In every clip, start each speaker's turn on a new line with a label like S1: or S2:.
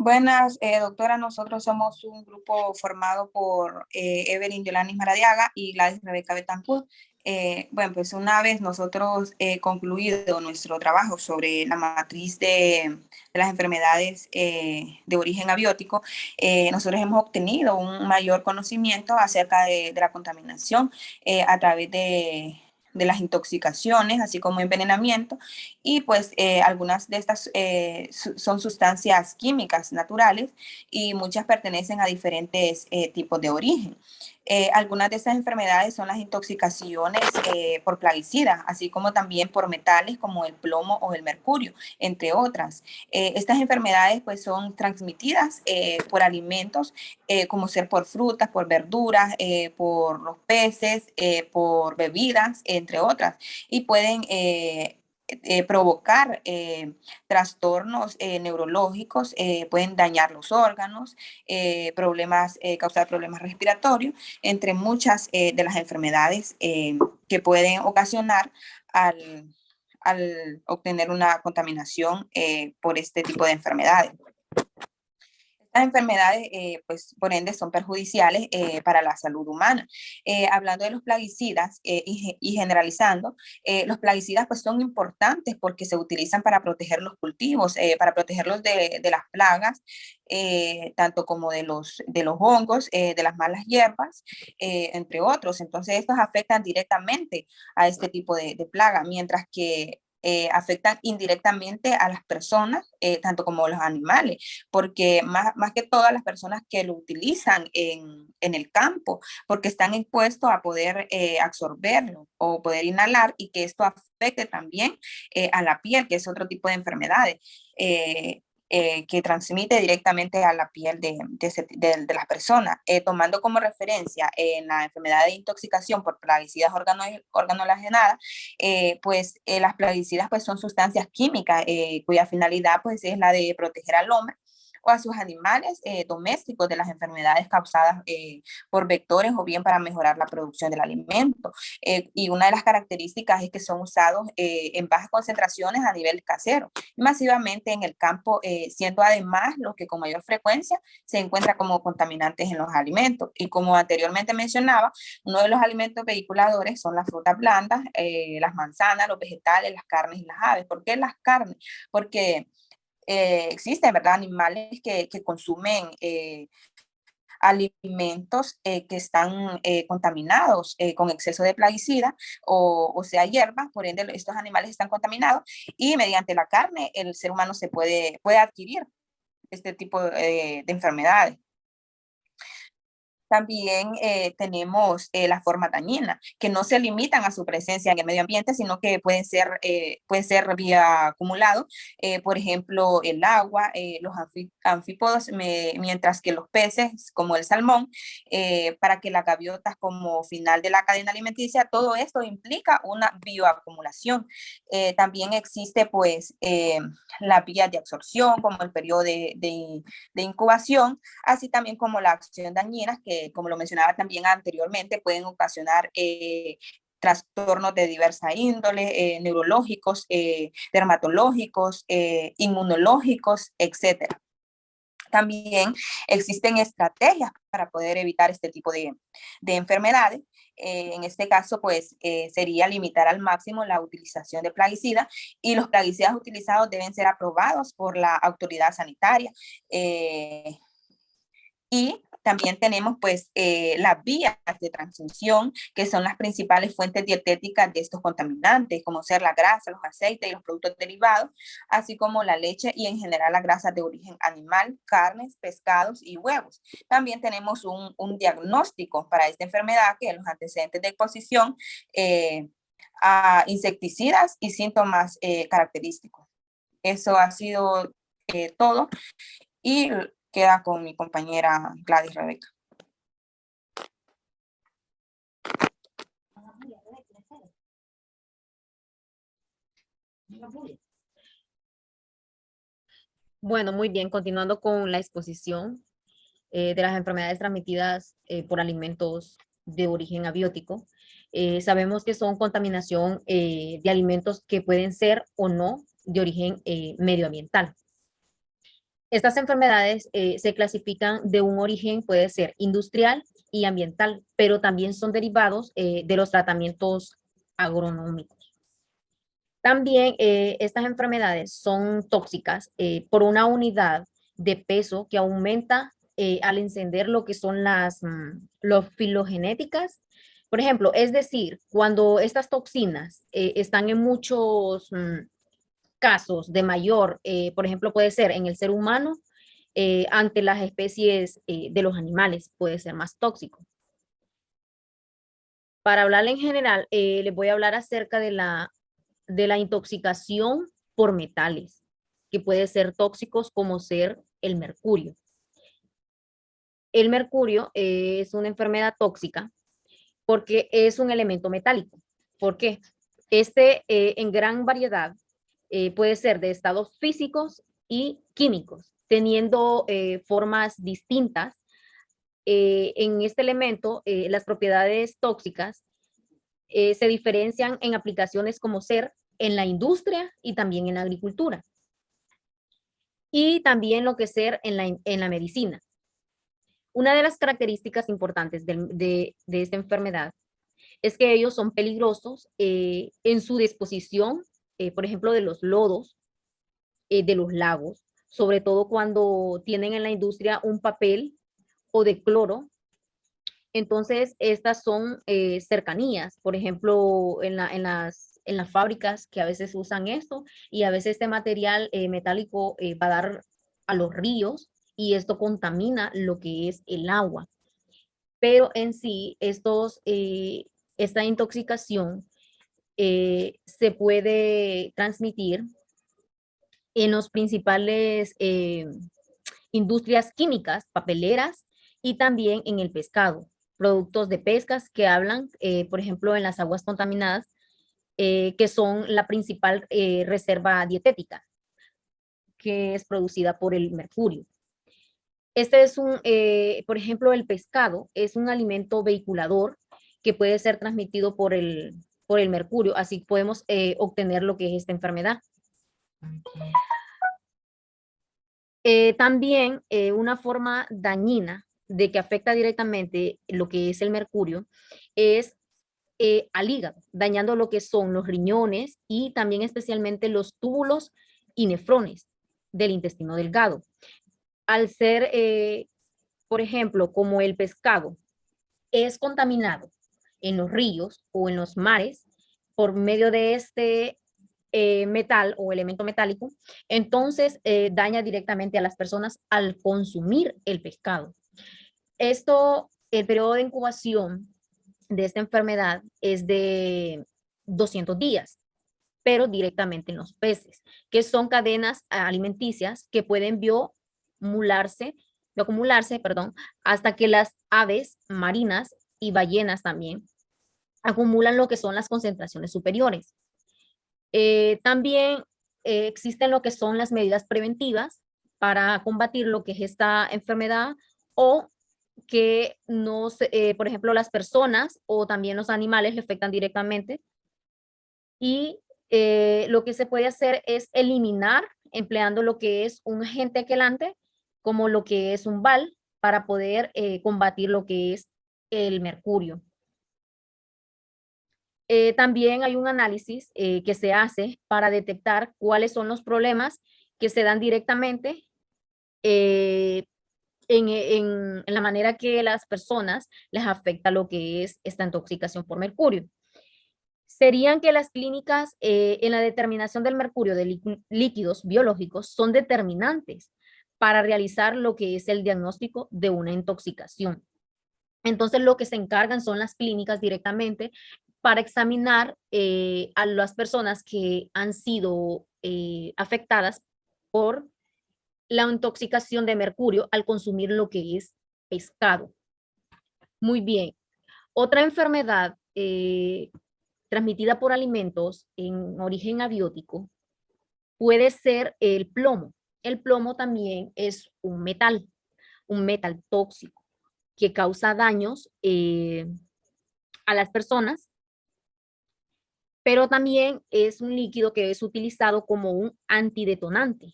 S1: Buenas, doctora. Nosotros somos un grupo formado por Evelyn Yolanis Maradiaga y Gladys Rebeca Betancourt. Bueno, pues una vez nosotros concluido nuestro trabajo sobre la matriz de las enfermedades de origen abiótico, nosotros hemos obtenido un mayor conocimiento acerca de la contaminación a través de las intoxicaciones, así como envenenamiento, y pues algunas de estas son sustancias químicas naturales y muchas pertenecen a diferentes tipos de origen. Algunas de estas enfermedades son las intoxicaciones por plaguicidas, así como también por metales como el plomo o el mercurio, entre otras. Estas enfermedades pues son transmitidas por alimentos, como ser por frutas, por verduras, por los peces, por bebidas, entre otras, y pueden provocar trastornos neurológicos, pueden dañar los órganos, causar problemas respiratorios, entre muchas de las enfermedades que pueden ocasionar al obtener una contaminación por este tipo de enfermedades. Estas enfermedades, pues por ende, son perjudiciales para la salud humana. Hablando de los plaguicidas y generalizando, los plaguicidas pues son importantes porque se utilizan para proteger los cultivos, para protegerlos de las plagas, tanto como de los hongos, de las malas hierbas, entre otros. Entonces, estos afectan directamente a este tipo de plaga, mientras que afectan indirectamente a las personas, tanto como los animales, porque más que todas las personas que lo utilizan en el campo, porque están expuestos a poder absorberlo o poder inhalar y que esto afecte también a la piel, que es otro tipo de enfermedades. Que transmite directamente a la piel de las personas, tomando como referencia en la enfermedad de intoxicación por plaguicidas organolagenadas, las plaguicidas pues son sustancias químicas cuya finalidad pues es la de proteger al hombre o a sus animales domésticos de las enfermedades causadas por vectores o bien para mejorar la producción del alimento. Y una de las características es que son usados en bajas concentraciones a nivel casero, masivamente en el campo, siendo además los que con mayor frecuencia se encuentra como contaminantes en los alimentos. Y como anteriormente mencionaba, uno de los alimentos vehiculadores son las frutas blandas, las manzanas, los vegetales, las carnes y las aves. ¿Por qué las carnes? Porque existen, ¿verdad?, animales que consumen alimentos que están contaminados con exceso de plaguicida o sea hierbas, por ende estos animales están contaminados y mediante la carne el ser humano puede adquirir este tipo de enfermedades. También tenemos las formas dañinas, que no se limitan a su presencia en el medio ambiente, sino que pueden ser vía acumulado, por ejemplo, el agua, los anfípodos, mientras que los peces, como el salmón, para que las gaviotas como final de la cadena alimenticia, todo esto implica una bioacumulación. También existe, pues, las vías de absorción, como el periodo de incubación, así también como la acción dañina, que como lo mencionaba también anteriormente, pueden ocasionar trastornos de diversa índole, neurológicos, dermatológicos, inmunológicos, etcétera. También existen estrategias para poder evitar este tipo de enfermedades. En este caso, pues, sería limitar al máximo la utilización de plaguicidas y los plaguicidas utilizados deben ser aprobados por la autoridad sanitaria. Y también tenemos pues las vías de transmisión, que son las principales fuentes dietéticas de estos contaminantes, como ser la grasa, los aceites y los productos derivados, así como la leche y en general las grasas de origen animal, carnes, pescados y huevos. También tenemos un diagnóstico para esta enfermedad, que es los antecedentes de exposición a insecticidas y síntomas característicos. Eso ha sido todo y queda con mi compañera Gladys Rebeca.
S2: Bueno, muy bien, continuando con la exposición de las enfermedades transmitidas por alimentos de origen abiótico. Sabemos que son contaminación de alimentos que pueden ser o no de origen medioambiental. Estas enfermedades se clasifican de un origen, puede ser industrial y ambiental, pero también son derivados de los tratamientos agronómicos. También estas enfermedades son tóxicas por una unidad de peso que aumenta al encender lo que son los filogenéticas. Por ejemplo, es decir, cuando estas toxinas están en muchos casos de mayor, por ejemplo, puede ser en el ser humano, ante las especies de los animales, puede ser más tóxico. Para hablar en general, les voy a hablar acerca de la intoxicación por metales, que puede ser tóxicos como ser el mercurio. El mercurio es una enfermedad tóxica porque es un elemento metálico. ¿Por qué? Este en gran variedad puede ser de estados físicos y químicos, teniendo formas distintas. En este elemento, las propiedades tóxicas se diferencian en aplicaciones como ser en la industria y también en la agricultura. Y también lo que ser en la medicina. Una de las características importantes de esta enfermedad es que ellos son peligrosos en su disposición, por ejemplo, de los lodos, de los lagos, sobre todo cuando tienen en la industria un papel o de cloro. Entonces, estas son cercanías, por ejemplo, en las fábricas que a veces usan esto y a veces este material metálico va a dar a los ríos y esto contamina lo que es el agua. Pero en sí, esta intoxicación se puede transmitir en los principales industrias químicas, papeleras y también en el pescado, productos de pescas que hablan, por ejemplo, en las aguas contaminadas, que son la principal reserva dietética, que es producida por el mercurio. Este es por ejemplo, el pescado es un alimento vehiculador que puede ser transmitido por el mercurio, así podemos obtener lo que es esta enfermedad. También una forma dañina de que afecta directamente lo que es el mercurio es al hígado, dañando lo que son los riñones y también especialmente los túbulos y nefrones del intestino delgado. Al ser, por ejemplo, como el pescado es contaminado en los ríos o en los mares por medio de este metal o elemento metálico, entonces daña directamente a las personas al consumir el pescado. El periodo de incubación de esta enfermedad es de 200 días, pero directamente en los peces, que son cadenas alimenticias que pueden bioacumularse, perdón, hasta que las aves marinas y ballenas también acumulan lo que son las concentraciones superiores. También existen lo que son las medidas preventivas para combatir lo que es esta enfermedad o que no, por ejemplo, las personas o también los animales le afectan directamente. Y lo que se puede hacer es eliminar empleando lo que es un agente quelante como lo que es un BAL para poder combatir lo que es el mercurio. También hay un análisis que se hace para detectar cuáles son los problemas que se dan directamente en la manera que las personas les afecta lo que es esta intoxicación por mercurio. Serían que las clínicas en la determinación del mercurio de líquidos biológicos son determinantes para realizar lo que es el diagnóstico de una intoxicación. Entonces, lo que se encargan son las clínicas directamente para examinar a las personas que han sido afectadas por la intoxicación de mercurio al consumir lo que es pescado. Muy bien. Otra enfermedad transmitida por alimentos en origen abiótico puede ser el plomo. El plomo también es un metal tóxico que causa daños a las personas, pero también es un líquido que es utilizado como un antidetonante.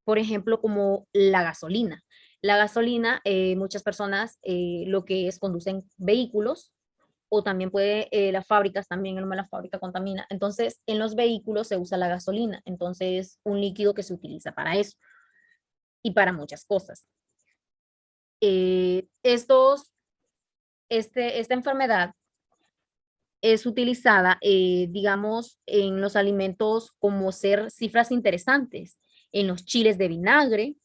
S2: por ejemplo, como la gasolina. La gasolina, muchas personas lo que es conducen vehículos o también puede, las fábricas también, el humo de la fábrica contamina. Entonces, en los vehículos se usa la gasolina. Entonces, un líquido que se utiliza para eso y para muchas cosas. Esta enfermedad es utilizada, digamos, en los alimentos como ser cifras interesantes, en los chiles de vinagre,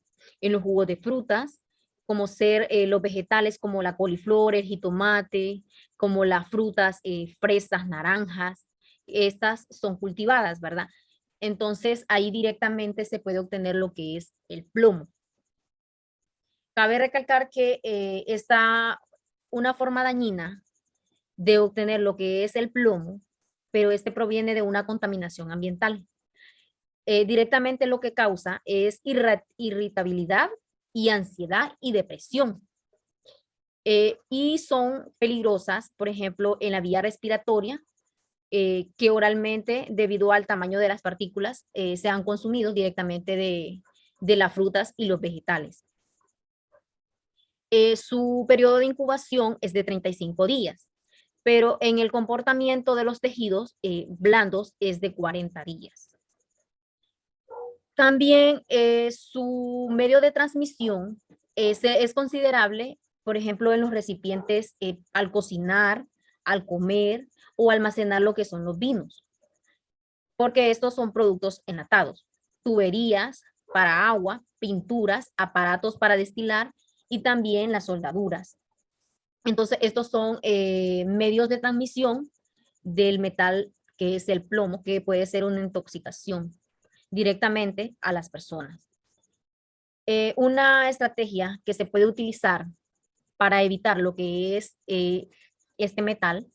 S2: en los jugos de frutas, como ser los vegetales como la coliflor, el jitomate, como las frutas, fresas, naranjas. Estas son cultivadas, ¿verdad? Entonces ahí directamente se puede obtener lo que es el plomo. Cabe recalcar que una forma dañina de obtener lo que es el plomo, pero este proviene de una contaminación ambiental. Directamente lo que causa es irritabilidad y ansiedad y depresión. Y son peligrosas, por ejemplo, en la vía respiratoria, que oralmente, debido al tamaño de las partículas, se han consumido directamente de las frutas y los vegetales. Su periodo de incubación es de 35 días, pero en el comportamiento de los tejidos blandos es de 40 días. También su medio de transmisión es considerable, por ejemplo, en los recipientes al cocinar, al comer o almacenar lo que son los vinos, porque estos son productos enlatados, tuberías para agua, pinturas, aparatos para destilar y también las soldaduras. Entonces, estos son medios de transmisión del metal que es el plomo, que puede ser una intoxicación directamente a las personas. Una estrategia que se puede utilizar para evitar lo que es este metal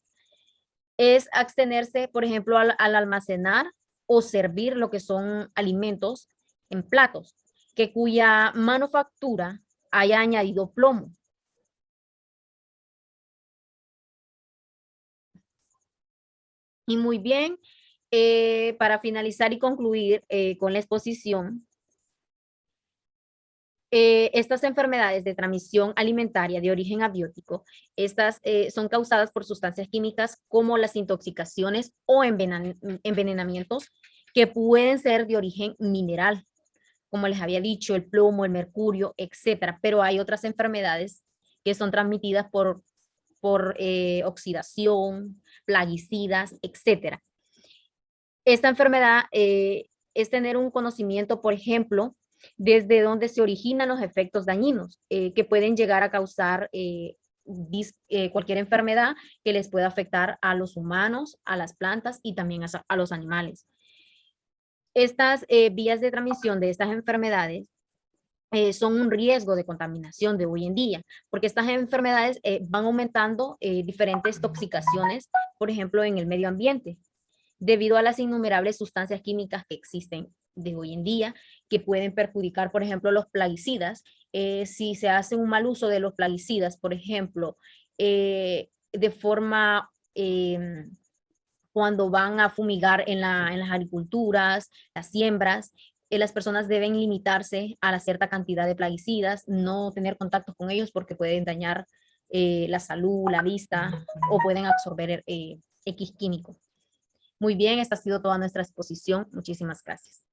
S2: es abstenerse, por ejemplo, al almacenar o servir lo que son alimentos en platos, que cuya manufactura haya añadido plomo. Y muy bien, para finalizar y concluir con la exposición, estas enfermedades de transmisión alimentaria de origen abiótico, estas son causadas por sustancias químicas como las intoxicaciones o envenenamientos que pueden ser de origen mineral, como les había dicho, el plomo, el mercurio, etcétera. Pero hay otras enfermedades que son transmitidas por oxidación, plaguicidas, etcétera. Esta enfermedad es tener un conocimiento, por ejemplo, desde donde se originan los efectos dañinos que pueden llegar a causar cualquier enfermedad que les pueda afectar a los humanos, a las plantas y también a los animales. Estas vías de transmisión de estas enfermedades son un riesgo de contaminación de hoy en día, porque estas enfermedades van aumentando diferentes toxicaciones, por ejemplo, en el medio ambiente, debido a las innumerables sustancias químicas que existen de hoy en día, que pueden perjudicar, por ejemplo, los plaguicidas. Si se hace un mal uso de los plaguicidas, por ejemplo, de forma cuando van a fumigar en las agriculturas, las siembras, las personas deben limitarse a la cierta cantidad de plaguicidas, no tener contacto con ellos porque pueden dañar la salud, la vista o pueden absorber X químico. Muy bien, esta ha sido toda nuestra exposición. Muchísimas gracias.